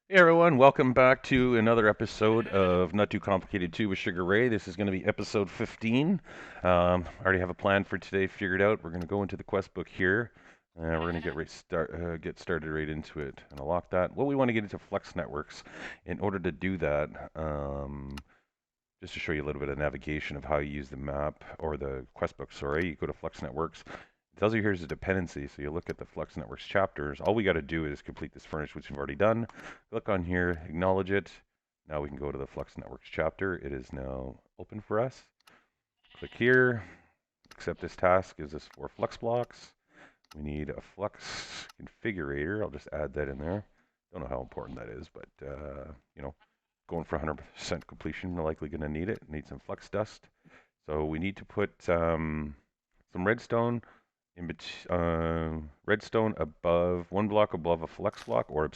Hey everyone, welcome back to another episode of Not Too Complicated 2 with Sugar Ray. This is going to be episode 15. I already have a plan for today figured out. We're going to go into the quest book here. We're going to get started right into it. And I'll lock that. What we want to get into Flex Networks. In order to do that, just to show you a little bit of navigation of how you use the map or the quest book, sorry, you go to Flex Networks. It tells you here's a dependency, so you look at the Flex Networks chapters. All we got to do is complete this furnish, which we've already done. Click on here, acknowledge it. Now we can go to the Flex Networks chapter. It is now open for us. Click here, accept this task, gives us 4 Flex blocks. We need a Flex configurator. I'll just add that in there. Don't know how important that is, but you know, going for 100% completion, we're likely going to need it. Need some flux dust. So we need to put some redstone redstone above, one block above a flux block or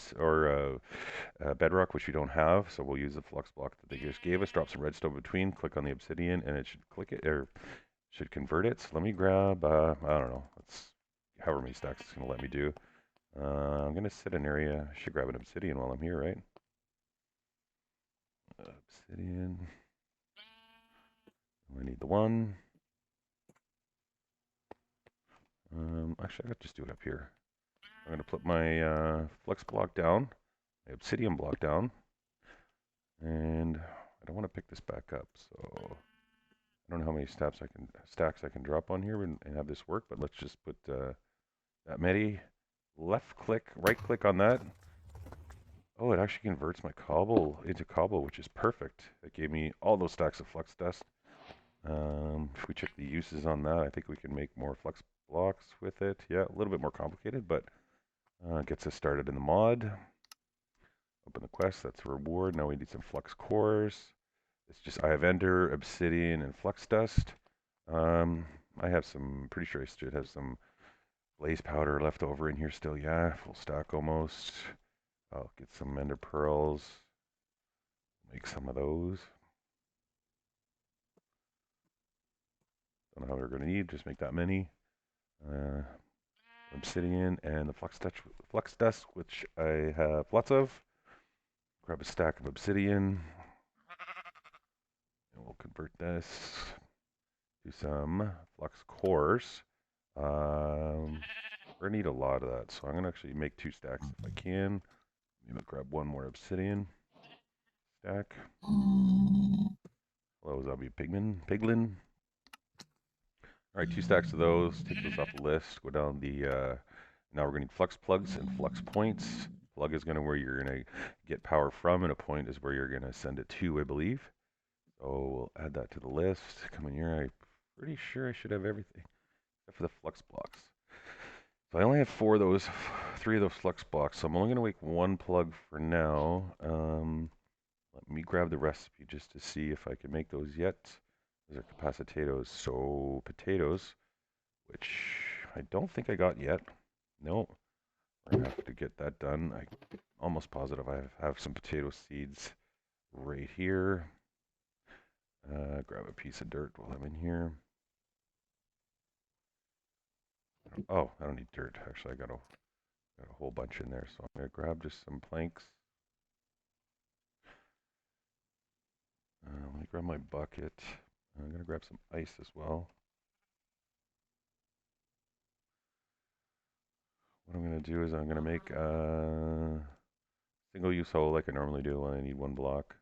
bedrock, which we don't have. So we'll use the flux block that they just gave us. Drop some redstone between. Click on the obsidian, and it should click it or should convert it. So let me grab. I don't know. Let's however many stacks it's going to let me do. I'm going to set an area. I should grab an obsidian while I'm here, right? Obsidian. I need the one. Actually, I could just do it up here. I'm going to put my flex block down, my obsidian block down, and I don't want to pick this back up. So I don't know how many stacks I can drop on here and have this work. But let's just put that many. Left click, right click on that. Oh, it actually converts my cobble into cobble, which is perfect. It gave me all those stacks of flux dust. If we check the uses on that, I think we can make more flux blocks with it. Yeah, a little bit more complicated, but gets us started in the mod. Open the quest, that's a reward. Now we need some flux cores. It's just, I have ender, obsidian, and flux dust. I have some, pretty sure I should have some blaze powder left over in here still. Yeah, full stack almost. I'll get some ender pearls. Make some of those. Don't know how we're going to need, just make that many. Uh, Obsidian and the flux dust, which I have lots of. Grab a stack of obsidian, and we'll convert this to some flux cores. We're gonna need a lot of that, so I'm gonna actually make 2 stacks if I can. Maybe grab one more obsidian stack. Hello, zombie piglin. All right, 2 stacks of those. Take those off the list. Go down the. Now we're gonna need flux plugs and flux points. Plug is gonna where you're gonna get power from, and a point is where you're gonna send it to, I believe. So we'll add that to the list. Come in here. I'm pretty sure I should have everything except for the flux blocks. So I only have 4 of those, 3 of those flux blocks. So I'm only going to make 1 plug for now. Let me grab the recipe just to see if I can make those yet. Those are capacitors. So potatoes, which I don't think I got yet. No, we're going to have to get that done. I'm almost positive I have some potato seeds right here. Grab a piece of dirt while I'm in here. Oh, I don't need dirt. Actually, I got a whole bunch in there. So I'm going to grab just some planks. Let me grab my bucket. I'm going to grab some ice as well. What I'm going to do is I'm going to make a single-use hole like I normally do when I need 1 block.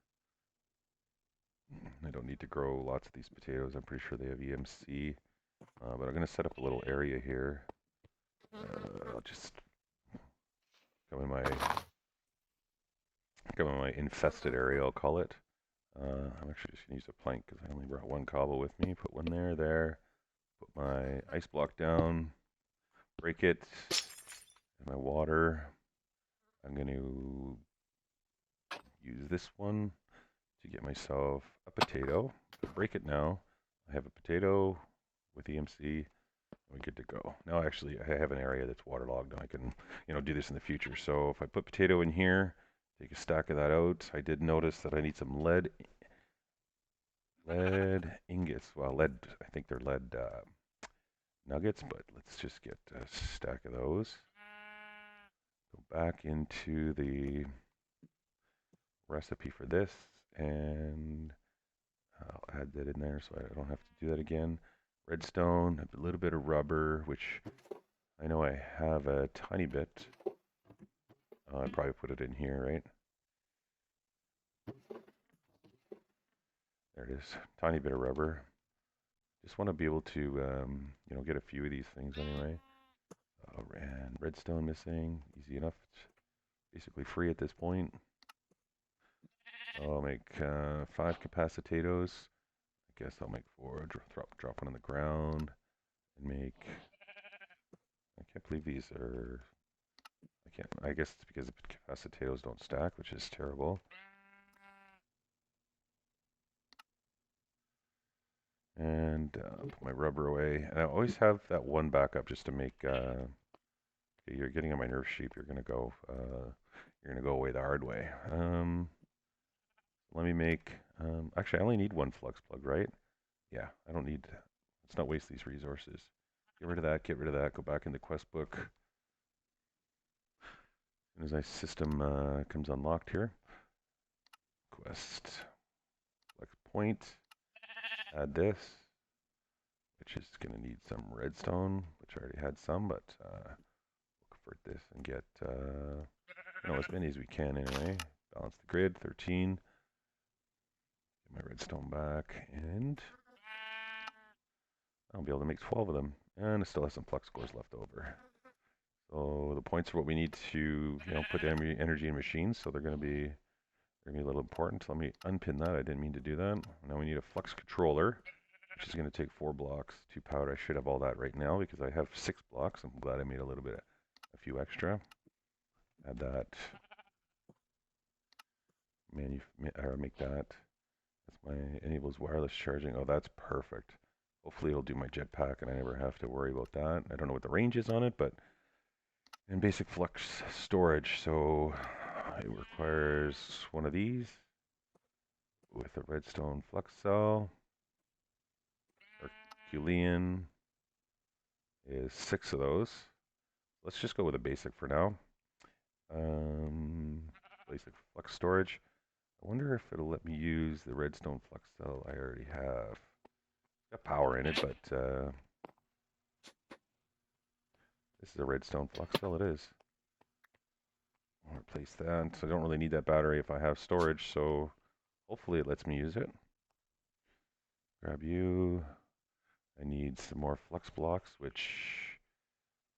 I don't need to grow lots of these potatoes. I'm pretty sure they have EMC. But I'm going to set up a little area here. I'll just come in my infested area, I'll call it. I'm actually just going to use a plank because I only brought 1 cobble with me. Put one there. Put my ice block down. Break it. And my water. I'm going to use this one to get myself a potato. Break it now. I have a potato with EMC. We're good to go. Now, actually, I have an area that's waterlogged, and I can, do this in the future. So if I put potato in here, take a stack of that out. I did notice that I need some lead ingots. Well, lead. I think they're lead nuggets, but let's just get a stack of those. Go back into the recipe for this, and I'll add that in there so I don't have to do that again. Redstone, a little bit of rubber, which I know I have a tiny bit. I'd probably put it in here, right? There it is, tiny bit of rubber. Just want to be able to, you know, get a few of these things anyway. And redstone missing, easy enough. It's basically free at this point. I'll make 5 capacitors. I guess I'll make 4. Drop one on the ground and make. I can't believe these are. I can't. I guess it's because the capacitors don't stack, which is terrible. And put my rubber away. And I always have that one backup just to make. You're getting on my nerve sheep. You're gonna go. You're gonna go away the hard way. Let me make. Actually, I only need 1 flux plug, right? Yeah, I don't need. Let's not waste these resources. Get rid of that. Get rid of that. Go back in the quest book. As soon as my system comes unlocked here. Quest. Flex point. Add this, which is going to need some redstone, which I already had some, but we'll convert this and get you know, as many as we can anyway. Balance the grid, 13. Get my redstone back, and I'll be able to make 12 of them. And I still have some flux cores left over. So the points are what we need to, you know, put energy in machines, so they're going to be a little important. So let me unpin that. I didn't mean to do that. Now we need a flux controller, which is going to take 4 blocks to power. I should have all that right now because I have 6 blocks. I'm glad I made a little bit, a few extra. Add that. Make that. That's my enables wireless charging. Oh, that's perfect. Hopefully it'll do my jetpack and I never have to worry about that. I don't know what the range is on it, but in basic flux storage, so it requires one of these with a redstone flux cell. Herculean is 6 of those. Let's just go with a basic for now. Basic flux storage. I wonder if it'll let me use the redstone flux cell I already have. It's got power in it, but this is a redstone flux cell. It is. I'll replace that. So I don't really need that battery if I have storage, so hopefully it lets me use it. Grab you. I need some more flux blocks, which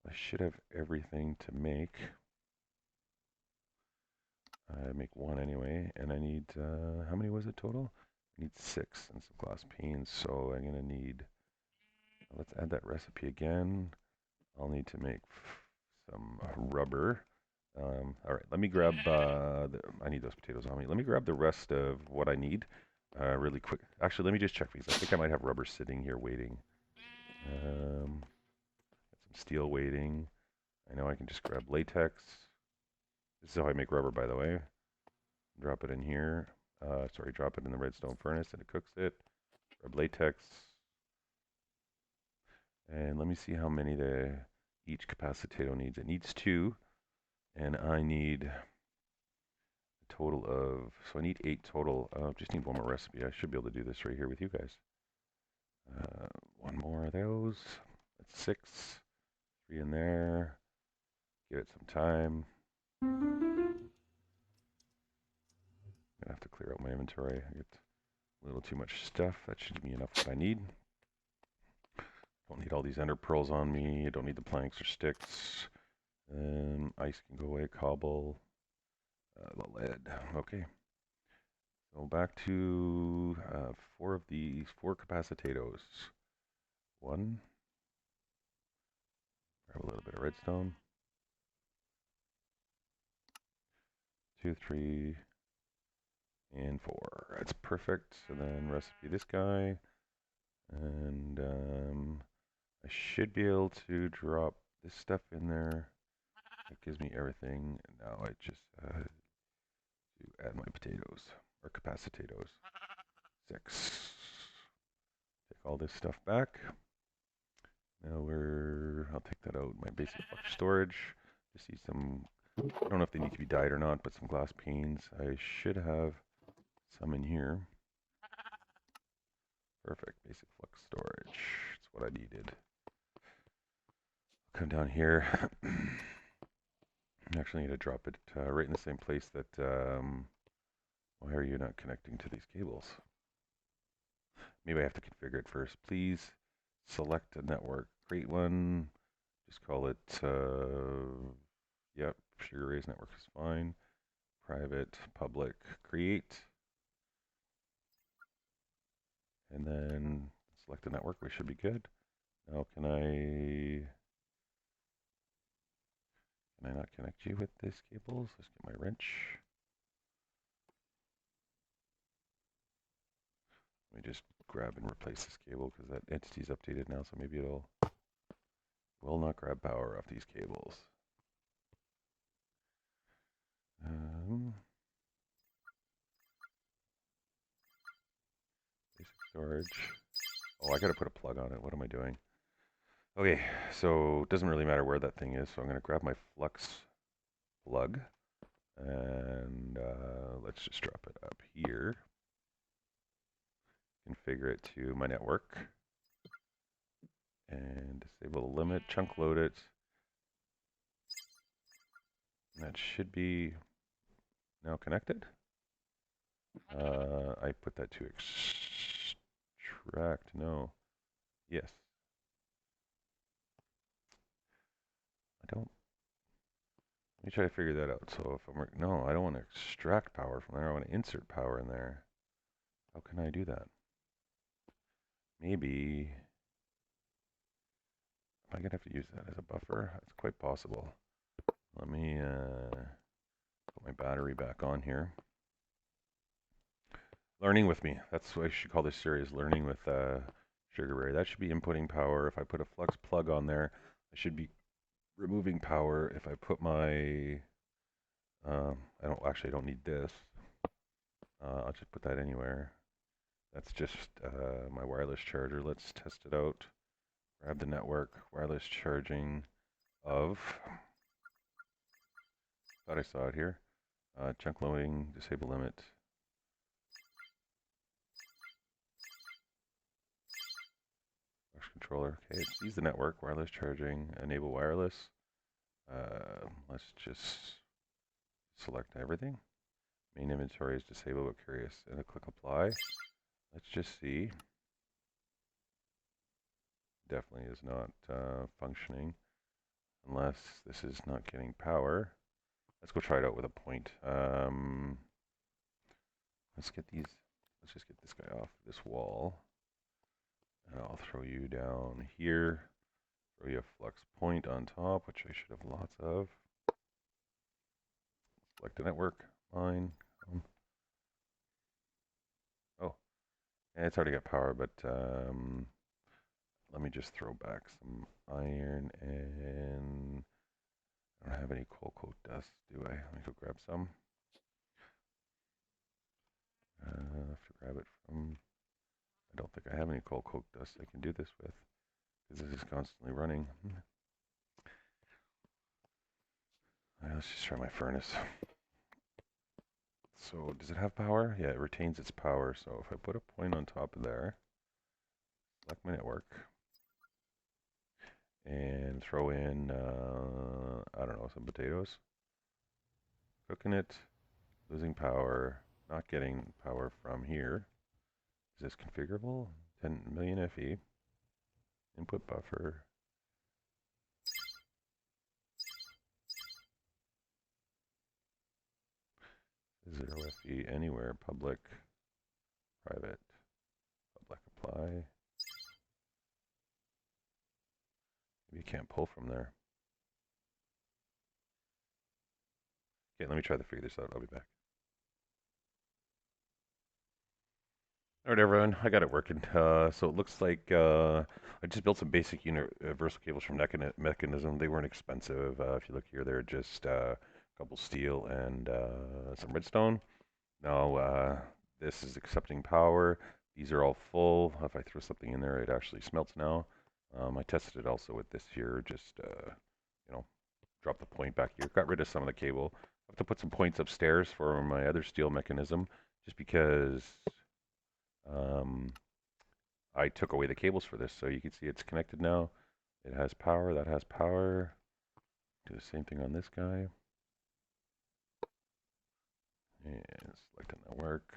I should have everything to make. I make 1 anyway, and I need, how many was it total? I need 6 and some glass panes, so I'm going to need, let's add that recipe again. I'll need to make some rubber. All right, let me grab, I need those potatoes on me. Let me grab the rest of what I need really quick. Actually, let me just check because I think I might have rubber sitting here waiting. Some steel waiting. I know I can just grab latex. This is how I make rubber, by the way. Drop it in here. Sorry, drop it in the redstone furnace and it cooks it. Grab latex. And let me see how many each capacitor needs. It needs 2. And I need a total of, so I need 8 total. Just need 1 more recipe. I should be able to do this right here with you guys. 1 more of those. That's 6. 3 in there. Give it some time. I'm gonna have to clear out my inventory. I get a little too much stuff. That should give me enough what I need. Don't need all these ender pearls on me. I don't need the planks or sticks. Ice can go away. Cobble. The lead. Okay. So back to 4 of these 4 capacitors. 1. Grab a little bit of redstone. 2, 3, and 4. That's perfect. And then recipe this guy. And I should be able to drop this stuff in there. That gives me everything. And now I just to add my potatoes or capacitors. 6. Take all this stuff back. Now I'll take that out. My basic flux storage. Just need some I don't know if they need to be dyed or not, but some glass panes. I should have some in here. Perfect. Basic flux storage. That's what I needed. Come down here. I actually need to drop it right in the same place that... why are you not connecting to these cables? Maybe I have to configure it first. Please select a network. Create one. Just call it... yep, Sugar Rays network is fine. Private, public, create. And then select a network. We should be good. Now can I not connect you with these cables? Let's get my wrench. Let me just grab and replace this cable because that entity's updated now, so maybe it'll will not grab power off these cables. Basic storage. Oh, I gotta put a plug on it. What am I doing? Okay, so it doesn't really matter where that thing is, so I'm gonna grab my flux plug and let's just drop it up here. Configure it to my network and disable the limit, chunk load it. And that should be now connected. I put that to extract, no. Yes. I don't, let me try to figure that out. So if I'm, no, I don't want to extract power from there. I want to insert power in there. How can I do that? Maybe, am I going to have to use that as a buffer? That's quite possible. Let me put my battery back on here. Learning with me. That's what I should call this series, Learning with Sugar Ray. That should be inputting power. If I put a flux plug on there, I should be removing power. If I put my, I don't need this. I'll just put that anywhere. That's just my wireless charger. Let's test it out. Grab the network, wireless charging of, thought I saw it here. Chunk loading, disable limit. Controller. Okay, it sees the network, wireless charging, enable wireless. Let's just select everything. Main inventory is disabled but curious. And I click apply. Let's just see. Definitely is not functioning unless this is not getting power. Let's go try it out with a point. Let's just get this guy off this wall. And I'll throw you down here. Throw you a flux point on top, which I should have lots of. Select a network, line. Oh, and it's already got power, but let me just throw back some iron, and I don't have any coal coke dust, do I? Let me go grab some. I have to grab it from, I don't think I have any coal coke dust I can do this with, because this is constantly running. Let's just try my furnace. So does it have power? Yeah, it retains its power. So if I put a point on top of there, select my network, and throw in, I don't know, some potatoes. Cooking it, losing power, not getting power from here. Is this configurable? 10 million FE. Input buffer. Zero FE anywhere. Public, private, public apply. Maybe you can't pull from there. Okay, let me try to figure this out. I'll be back. Alright everyone, I got it working. So it looks like I just built some basic universal cables from Mechanism. They weren't expensive. If you look here, they're just a couple steel and some redstone. Now this is accepting power. These are all full. If I throw something in there, it actually smelts now. I tested it also with this here, just you know, drop the point back here. Got rid of some of the cable. I have to put some points upstairs for my other steel mechanism, just because um, I took away the cables for this. So you can see it's connected now. It has power. That has power. Do the same thing on this guy. And select the network.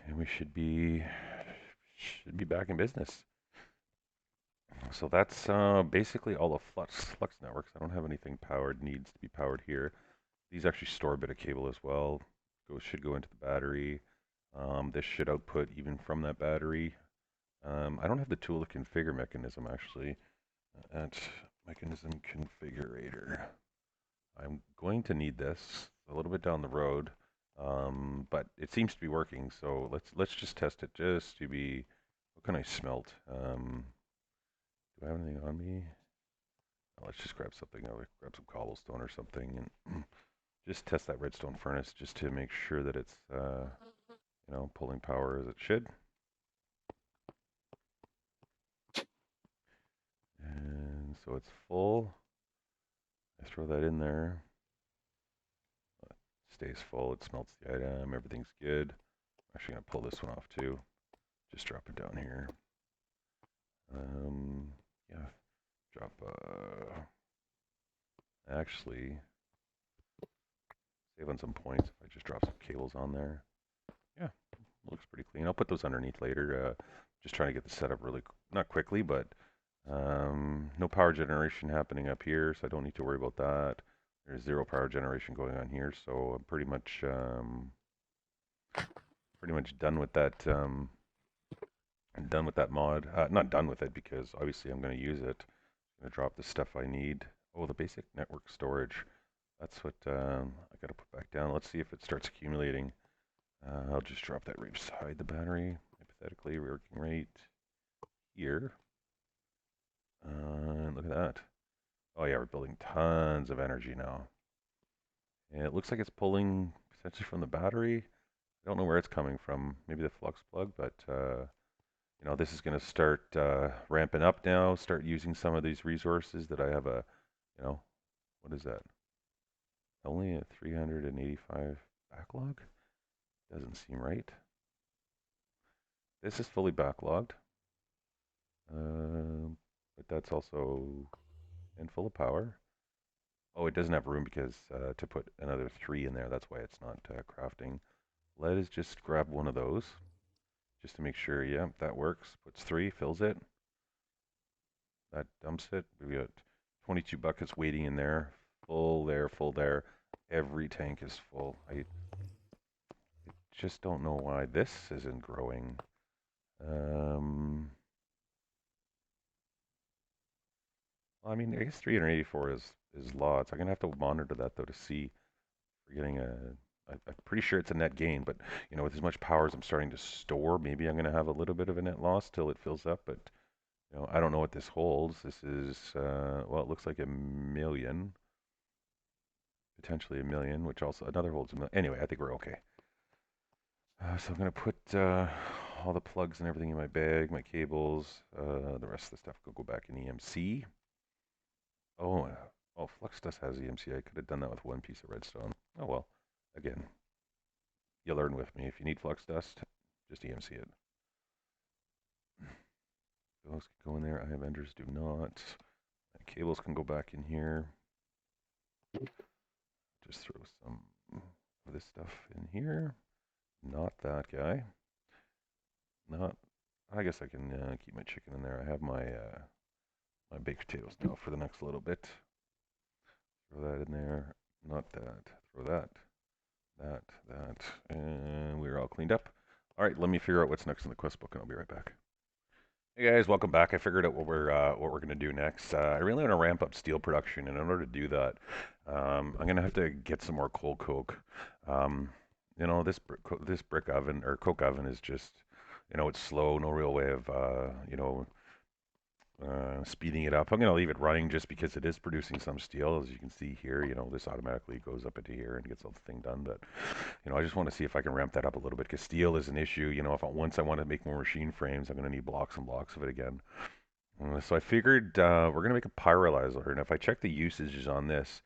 And we should be back in business. So that's basically all the flux networks. I don't have anything powered, needs to be powered here. These actually store a bit of cable as well. Should go into the battery. This should output even from that battery. I don't have the tool to configure mechanism actually. At mechanism configurator. I'm going to need this a little bit down the road, but it seems to be working. So let's just test it just to be. What can I smelt? Do I have anything on me? Oh, let's just grab something. I'll grab some cobblestone or something and just test that redstone furnace just to make sure that it's pulling power as it should. And so it's full. I throw that in there. It stays full. It smelts the item. Everything's good. I'm actually gonna pull this one off too. Just drop it down here. Yeah, drop. Actually, save on some points if I just drop some cables on there. Yeah, looks pretty clean. I'll put those underneath later. Just trying to get the setup really, not quickly, but no power generation happening up here, so I don't need to worry about that. There's zero power generation going on here, so I'm pretty much done with that. I'm done with that mod. Not done with it because obviously I'm going to use it. I'm going to drop the stuff I need. Oh, the basic network storage. That's what I got to put back down. Let's see if it starts accumulating. I'll just drop that right beside the battery. Hypothetically, working rate here. Look at that. Oh yeah, we're building tons of energy now. And it looks like it's pulling essentially from the battery. I don't know where it's coming from. Maybe the flux plug, but this is going to start ramping up now. Start using some of these resources that I have what is that? Only a 385 backlog? Doesn't seem right. This is fully backlogged, but that's also in full of power. Oh, it doesn't have room because to put another 3 in there. That's why it's not crafting. Let us just grab one of those just to make sure. Yeah, that works. Puts 3, fills it. That dumps it. We got 22 buckets waiting in there. Full there, full there. Every tank is full. I just don't know why this isn't growing. Well, I mean, I guess 384 is lots. I'm gonna have to monitor that though to see. We're getting I'm pretty sure it's a net gain, but with as much power as I'm starting to store, maybe I'm gonna have a little bit of a net loss till it fills up. But I don't know what this holds. This is well, it looks like 1,000,000, potentially 1,000,000, which also another holds 1,000,000. Anyway, I think we're okay. So I'm gonna put all the plugs and everything in my bag, my cables, the rest of the stuff could go back in EMC. Oh, Flux Dust has EMC. I could have done that with one piece of redstone. Oh well. Again, you learn with me. If you need Flux Dust, just EMC it. Those can go in there. I have enders do not. My cables can go back in here. Just throw some of this stuff in here. Not that guy. Not. I guess I can keep my chicken in there. I have my my baked potatoes now for the next little bit. Throw that in there. Not that. Throw that. That. And we're all cleaned up. All right, let me figure out what's next in the quest book, and I'll be right back. Hey guys, welcome back. I figured out what we're gonna do next. I really want to ramp up steel production, and in order to do that, I'm gonna have to get some more coal coke. This brick oven or coke oven is just, it's slow, no real way of speeding it up. I'm going to leave it running just because it is producing some steel. As you can see here, this automatically goes up into here and gets the thing done. But, I just want to see if I can ramp that up a little bit because steel is an issue. Once I want to make more machine frames, I'm going to need blocks and blocks of it again. So I figured we're going to make a pyrolyzer, and if I check the usages on this,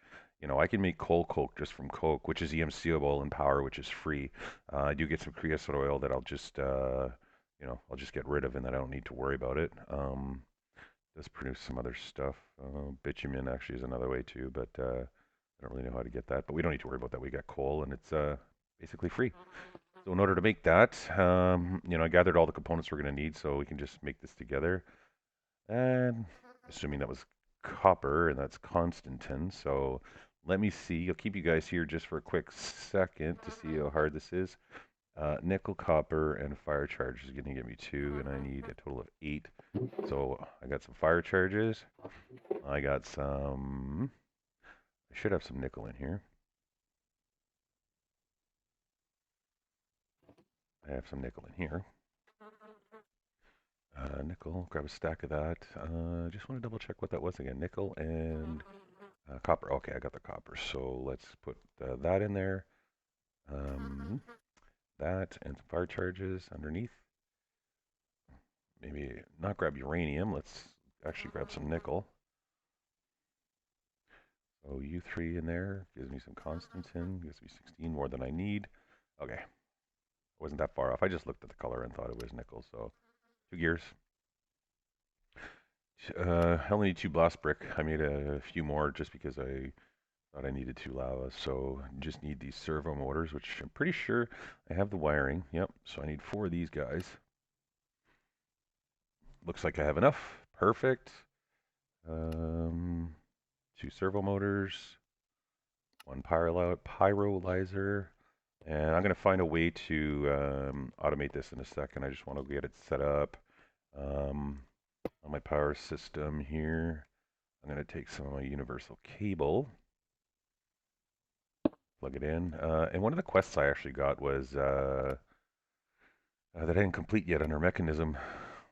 I can make coal coke just from coke, which is EMCable, and power, which is free. I do get some creosote oil that I'll just get rid of, and that I don't need to worry about it. Does produce some other stuff. Bitumen actually is another way too, but I don't really know how to get that. But we don't need to worry about that. We got coal, and it's basically free. So in order to make that, I gathered all the components we're going to need, so we can just make this together. And assuming that was copper, and that's Constantin. So let me see. I'll keep you guys here just for a quick second to see how hard this is. Nickel, copper, and fire charge is going to give me 2, and I need a total of 8. So I got some fire charges. I got some. I should have some nickel in here. I have some nickel in here. Nickel, grab a stack of that. Just want to double check what that was again. Nickel and copper. Okay, I got the copper. So let's put that in there. That and some fire charges underneath. Maybe not grab uranium. Let's actually grab some nickel. So U3 in there gives me some Constantin. Gives me 16 more than I need. Okay, wasn't that far off. I just looked at the color and thought it was nickel. So 2 gears. I only need 2 blast brick. I made a few more just because I thought I needed 2 lava. So just need these servo motors, which I'm pretty sure I have the wiring. Yep. So I need 4 of these guys. Looks like I have enough. Perfect. 2 servo motors, 1 pyrolyzer, and I'm going to find a way to automate this in a second. I just want to get it set up on my power system here. I'm going to take some of my universal cable, plug it in, and one of the quests I actually got was that I didn't complete yet under mechanism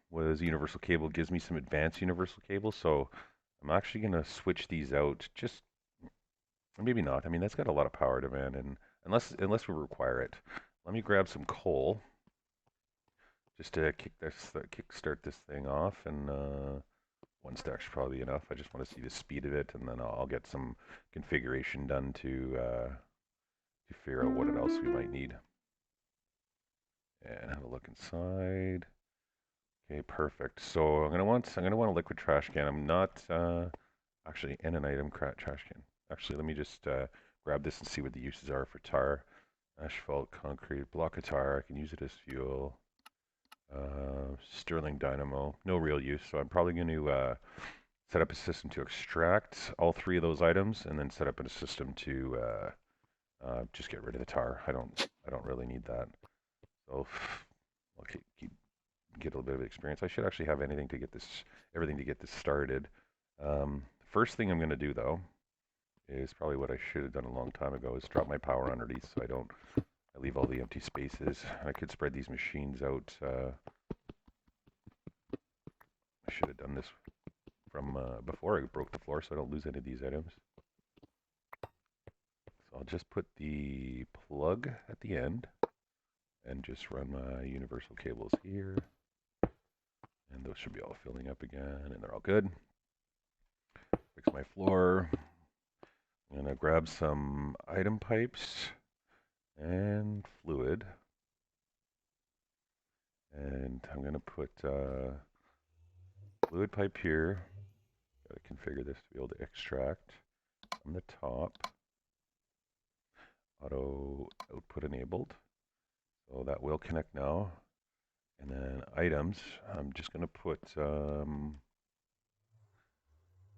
was universal cable. Gives me some advanced universal cable, so I'm actually going to switch these out. Just maybe not. I mean, that's got a lot of power demand, and unless we require it. Let me grab some coal just to kickstart this thing off, and 1 stack should probably be enough. I just want to see the speed of it, and then I'll get some configuration done to figure out what else we might need. And have a look inside. Okay, perfect. So I'm gonna want a liquid trash can. I'm not actually in an item trash can. Actually, let me just grab this and see what the uses are for tar. Asphalt, concrete, block of tar. I can use it as fuel. Sterling dynamo. No real use, so I'm probably going to set up a system to extract all 3 of those items, and then set up a system to just get rid of the tar. I don't really need that. So I'll get a little bit of experience. I should actually have everything to get this started. First thing I'm going to do though is probably what I should have done a long time ago is drop my power underneath so I leave all the empty spaces. I could spread these machines out. I should have done this from before I broke the floor so I don't lose any of these items. So I'll just put the plug at the end and just run my universal cables here. And those should be all filling up again, and they're all good. Fix my floor. I'm going to grab some item pipes and fluid. And I'm going to put fluid pipe here. Got to configure this to be able to extract from the top. Auto output enabled. So that will connect now. And then items, I'm just going to put, we're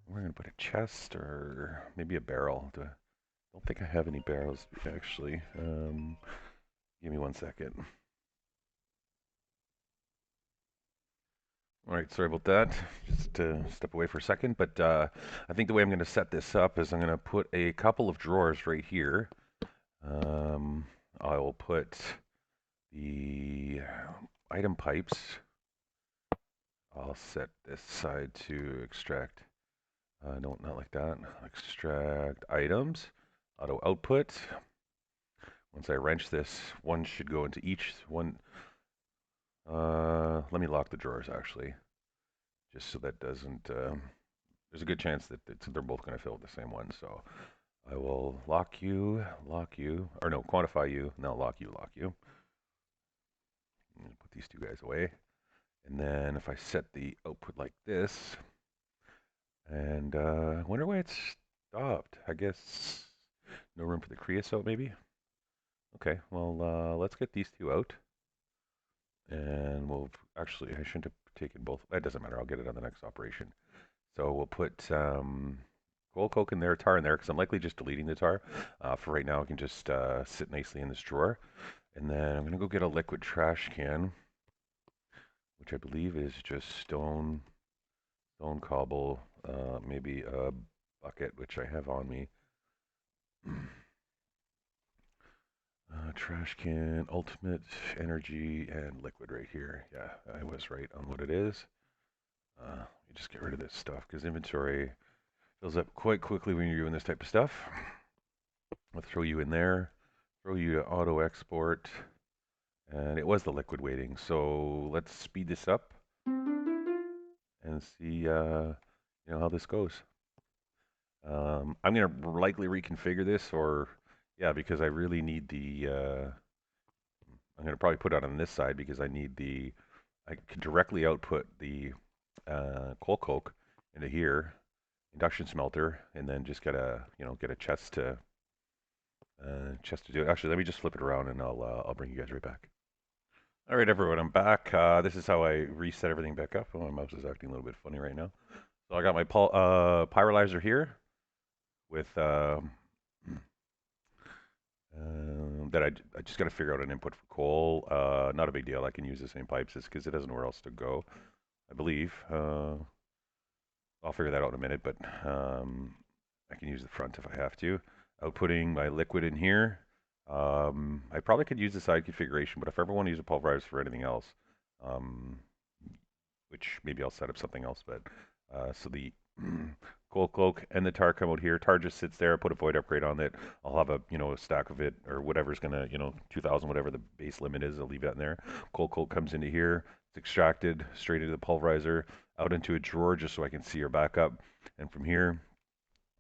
going to put a chest or maybe a barrel. I don't think I have any barrels actually. Give me 1 second. All right, sorry about that. Just to step away for a second, but I think the way I'm going to set this up is I'm going to put a couple of drawers right here. I will put the item pipes. I'll set this side to extract. No, not like that. Extract items. Auto output. Once I wrench this, one should go into each one. Let me lock the drawers actually, just so that doesn't. There's a good chance that they're both going to fill the same one. So I will lock you, or no, quantify you. Now lock you, lock you. Put these two guys away. And then if I set the output like this, and I wonder why it's stopped. I guess no room for the creosote, maybe? Okay, well, let's get these two out. And we'll actually, I shouldn't have taken both. That doesn't matter. I'll get it on the next operation. So we'll put coal coke in there, tar in there, because I'm likely just deleting the tar. For right now, it can just sit nicely in this drawer. And then I'm going to go get a liquid trash can, which I believe is just stone cobble, maybe a bucket, which I have on me. Trash can, ultimate energy, and liquid right here. Yeah, I was right on what it is. You just get rid of this stuff because inventory fills up quite quickly when you're doing this type of stuff. I'll throw you in there, throw you to auto export, and it was the liquid waiting. So let's speed this up and see, how this goes. I'm gonna likely reconfigure this, or yeah, because I really need the. I'm gonna probably put it on this side because I need the. I can directly output the coal coke into here, induction smelter, and then just get a get a chest to do it. Actually, let me just flip it around and I'll bring you guys right back. All right, everyone, I'm back. This is how I reset everything back up. Oh, my mouse is acting a little bit funny right now. So I got my pyrolyzer here with that I just got to figure out an input for coal. Not a big deal. I can use the same pipes because it has nowhere else to go, I believe. I'll figure that out in a minute, but I can use the front if I have to. Outputting my liquid in here. I probably could use the side configuration, but if I ever want to use a pulverizer for anything else, which maybe I'll set up something else, but so the coal cloak and the tar come out here. Tar just sits there. I put a void upgrade on it. I'll have a stack of it or whatever's gonna 2,000 whatever the base limit is. I'll leave that in there. Coal cloak comes into here. It's extracted straight into the pulverizer, out into a drawer just so I can see your backup. And from here,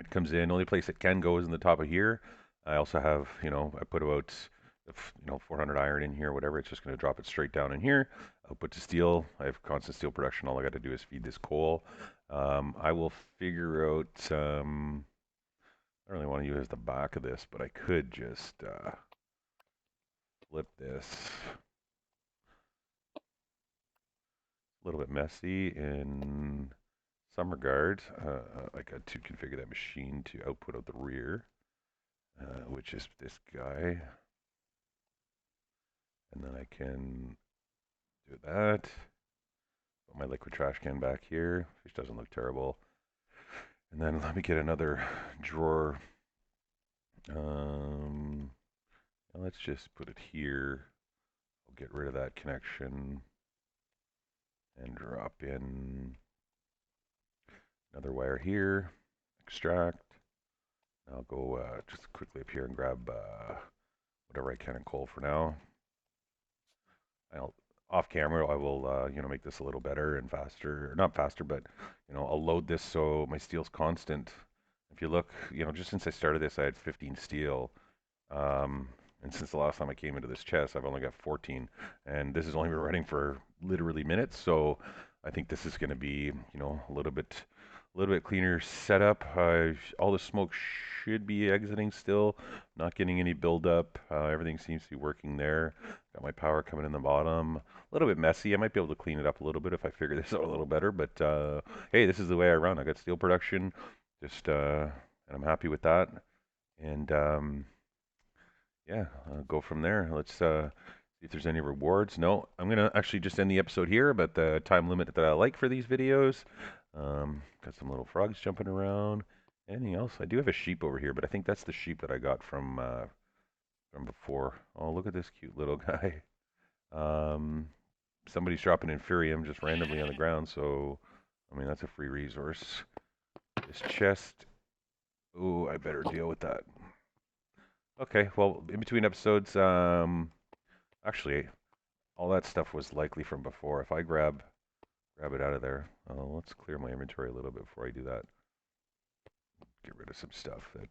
it comes in. Only place it can go is in the top of here. I also have, I put about, 400 iron in here, whatever. It's just going to drop it straight down in here. Output to steel. I have constant steel production. All I got to do is feed this coal. I will figure out, I don't really want to use the back of this, but I could just flip this. A little bit messy in some regards. I got to configure that machine to output out the rear, which is this guy. And then I can do that. Put my liquid trash can back here, which doesn't look terrible. And then let me get another drawer. Let's just put it here. I'll get rid of that connection and drop in another wire here. Extract. I'll go just quickly up here and grab whatever I can in coal for now. Off camera, I will, make this a little better and faster. Or not faster, but, I'll load this so my steel's constant. If you look, just since I started this, I had 15 steel. And since the last time I came into this chest, I've only got 14. And this has only been running for literally minutes. So I think this is going to be, a little bit cleaner setup. All the smoke should be exiting still, not getting any buildup. Everything seems to be working there. Got my power coming in the bottom. A little bit messy. I might be able to clean it up a little bit if I figure this out a little better. But hey, this is the way I run. I got steel production, and I'm happy with that. And yeah, I'll go from there. Let's see if there's any rewards. No, I'm gonna actually just end the episode here. But the time limit that I like for these videos. Got some little frogs jumping around. Anything else? I do have a sheep over here, but I think that's the sheep that I got from before. Oh, look at this cute little guy. Somebody's dropping Inferium just randomly on the ground, so I mean that's a free resource. This chest. Ooh, I better deal with that. Okay, well, in between episodes, actually, all that stuff was likely from before. If I grab grab it out of there. Let's clear my inventory a little bit before I do that. Get rid of some stuff that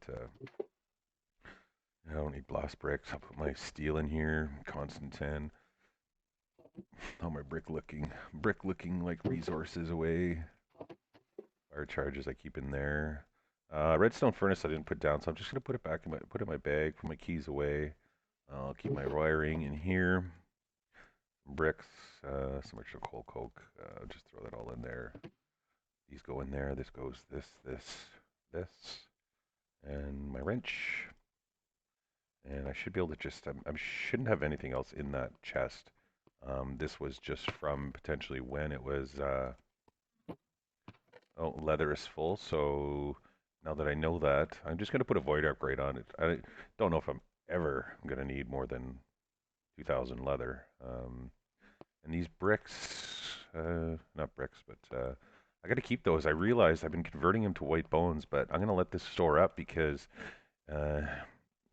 I don't need blast bricks. I'll put my steel in here, constant 10. All my brick looking like resources away. Fire charges I keep in there. Redstone furnace I didn't put down, so I'm just gonna put it back in my bag, put my keys away. I'll keep my wiring in here. Bricks, some extra coal coke. Just throw that all in there. These go in there. This goes this, and my wrench. And I should be able to just. I shouldn't have anything else in that chest. This was just from potentially when it was. Oh, leather is full. So now that I know that, I'm just gonna put a void upgrade on it. I don't know if I'm ever gonna need more than 2,000 leather. And these bricks, not bricks, but I got to keep those. I realized I've been converting them to white bones, but I'm going to let this store up because uh,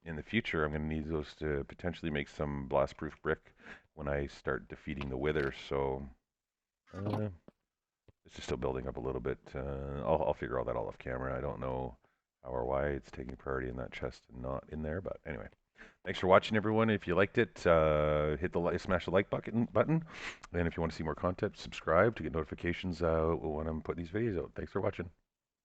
in the future I'm going to need those to potentially make some blast-proof brick when I start defeating the wither. So it's just still building up a little bit. I'll figure all that all off camera. I don't know how or why it's taking priority in that chest and not in there, but anyway. Thanks for watching, everyone. If you liked it, smash the like button. And if you want to see more content, subscribe to get notifications when I'm putting these videos out. Thanks for watching.